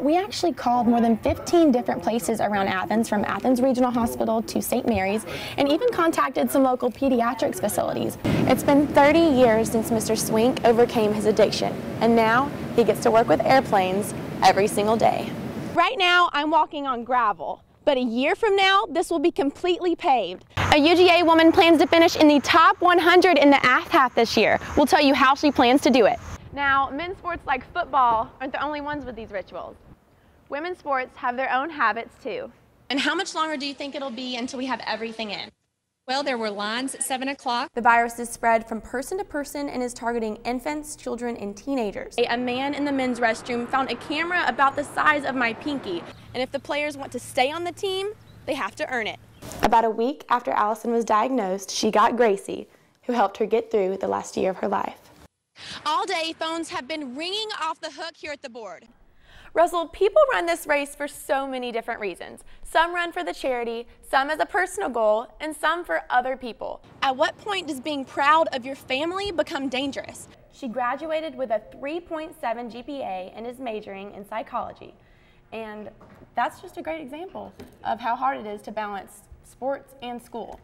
We actually called more than 15 different places around Athens, from Athens Regional Hospital to St. Mary's, and even contacted some local pediatrics facilities. It's been 30 years since Mr. Swink overcame his addiction, and now he gets to work with airplanes every single day. Right now, I'm walking on gravel, but a year from now, this will be completely paved. A UGA woman plans to finish in the top 100 in the AFHAF this year. We'll tell you how she plans to do it. Now, men's sports like football aren't the only ones with these rituals. Women's sports have their own habits too. And how much longer do you think it'll be until we have everything in? Well, there were lines at 7 o'clock. The virus is spread from person to person and is targeting infants, children, and teenagers. A man in the men's restroom found a camera about the size of my pinky, and if the players want to stay on the team, they have to earn it. About a week after Allison was diagnosed, she got Gracie, who helped her get through the last year of her life. All day, phones have been ringing off the hook here at the board. Russell, people run this race for so many different reasons. Some run for the charity, some as a personal goal, and some for other people. At what point does being proud of your family become dangerous? She graduated with a 3.7 GPA and is majoring in psychology. And that's just a great example of how hard it is to balance sports and school.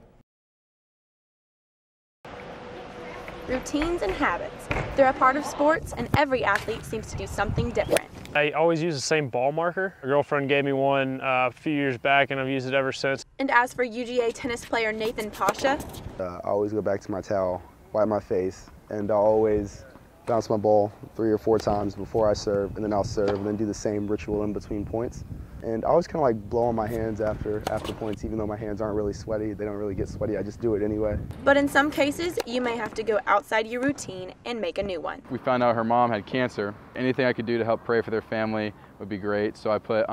Routines and habits. They're a part of sports, and every athlete seems to do something different. I always use the same ball marker. A girlfriend gave me one a few years back, and I've used it ever since. And as for UGA tennis player Nathan Pasha, I always go back to my towel, wipe my face, and I'll always bounce my ball 3 or 4 times before I serve, and then I'll serve, and then do the same ritual in between points. And I always kind of like blow on my hands after points, even though my hands aren't really sweaty. They don't really get sweaty. I just do it anyway. But in some cases, you may have to go outside your routine and make a new one. We found out her mom had cancer. Anything I could do to help pray for their family would be great. So I put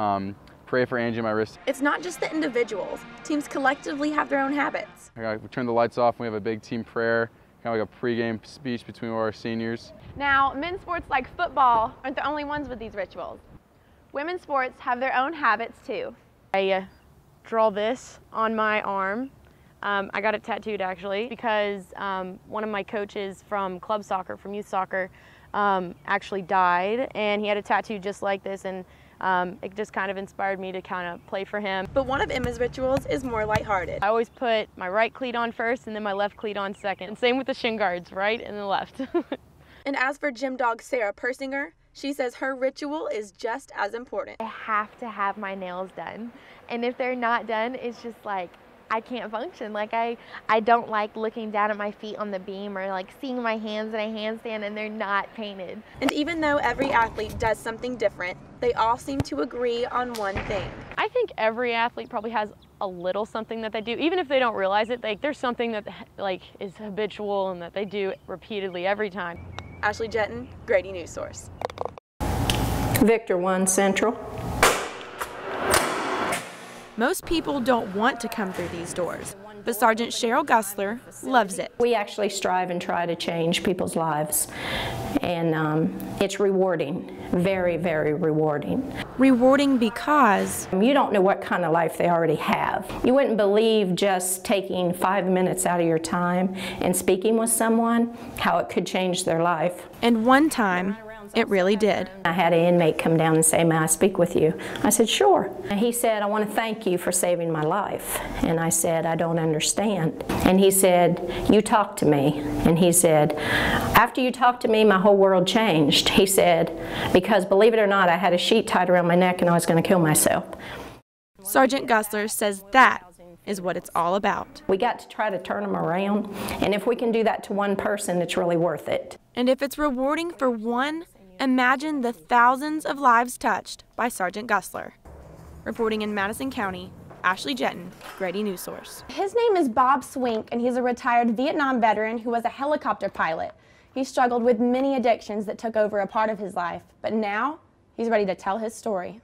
pray for Angie on my wrist. It's not just the individuals. Teams collectively have their own habits. We turn the lights off and we have a big team prayer, kind of like a pregame speech between our seniors. Now, men's sports like football aren't the only ones with these rituals. Women's sports have their own habits too. I draw this on my arm. I got it tattooed actually because one of my coaches from club soccer, from youth soccer, actually died, and he had a tattoo just like this, and it just kind of inspired me to kind of play for him. But one of Emma's rituals is more lighthearted. I always put my right cleat on first and then my left cleat on second. And same with the shin guards, right and the left. And as for gym dog Sarah Persinger, she says her ritual is just as important. I have to have my nails done, and if they're not done, it's just like I can't function. Like I don't like looking down at my feet on the beam, or like seeing my hands in a handstand and they're not painted. And even though every athlete does something different, they all seem to agree on one thing. I think every athlete probably has a little something that they do, even if they don't realize it. There's something that is habitual and that they do repeatedly every time. Ashley Jetton, Grady News Source. Victor 1 Central. Most people don't want to come through these doors, but Sergeant Cheryl Gussler loves it. We actually strive and try to change people's lives, and it's rewarding, very, very rewarding. Rewarding because you don't know what kind of life they already have. You wouldn't believe just taking 5 minutes out of your time and speaking with someone, how it could change their life. And one time, it really did. I had an inmate come down and say, "May I speak with you?" I said, "Sure." And he said, "I want to thank you for saving my life." And I said, "I don't understand." And he said, "You talked to me." And he said, "After you talked to me, my whole world changed." He said, "Because believe it or not, I had a sheet tied around my neck and I was going to kill myself." Sergeant Gussler says that is what it's all about. We got to try to turn them around, and if we can do that to one person, it's really worth it. And if it's rewarding for one, imagine the thousands of lives touched by Sergeant Gussler. Reporting in Madison County, Ashley Jetton, Grady News Source. His name is Bob Swink, and he's a retired Vietnam veteran who was a helicopter pilot. He struggled with many addictions that took over a part of his life, but now he's ready to tell his story.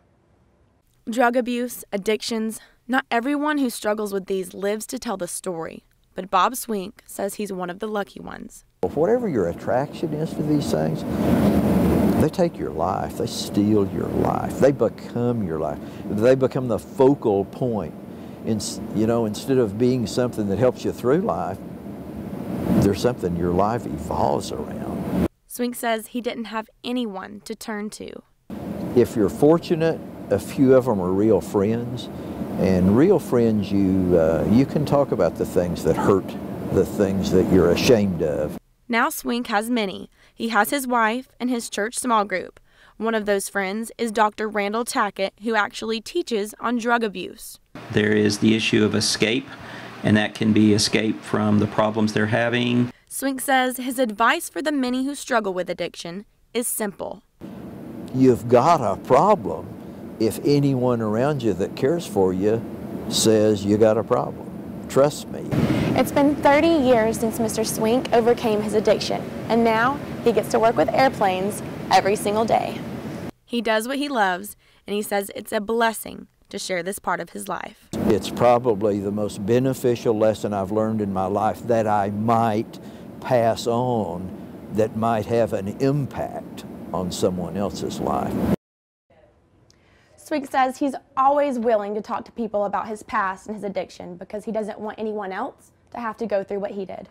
Drug abuse, addictions, not everyone who struggles with these lives to tell the story, but Bob Swink says he's one of the lucky ones. Whatever your attraction is to these things, they take your life, they steal your life, they become your life. They become the focal point. Instead of being something that helps you through life, there's something your life evolves around. Swink says he didn't have anyone to turn to. If you're fortunate, a few of them are real friends, and real friends you can talk about the things that hurt, the things that you're ashamed of. Now Swink has many. He has his wife and his church small group. One of those friends is Dr. Randall Tackett, who actually teaches on drug abuse. There is the issue of escape, and that can be escape from the problems they're having. Swink says his advice for the many who struggle with addiction is simple. You've got a problem if anyone around you that cares for you says you got a problem. Trust me. It's been 30 years since Mr. Swink overcame his addiction, and now he gets to work with airplanes every single day. He does what he loves, and he says it's a blessing to share this part of his life. It's probably the most beneficial lesson I've learned in my life that I might pass on, that might have an impact on someone else's life. Swink says he's always willing to talk to people about his past and his addiction because he doesn't want anyone else to have to go through what he did.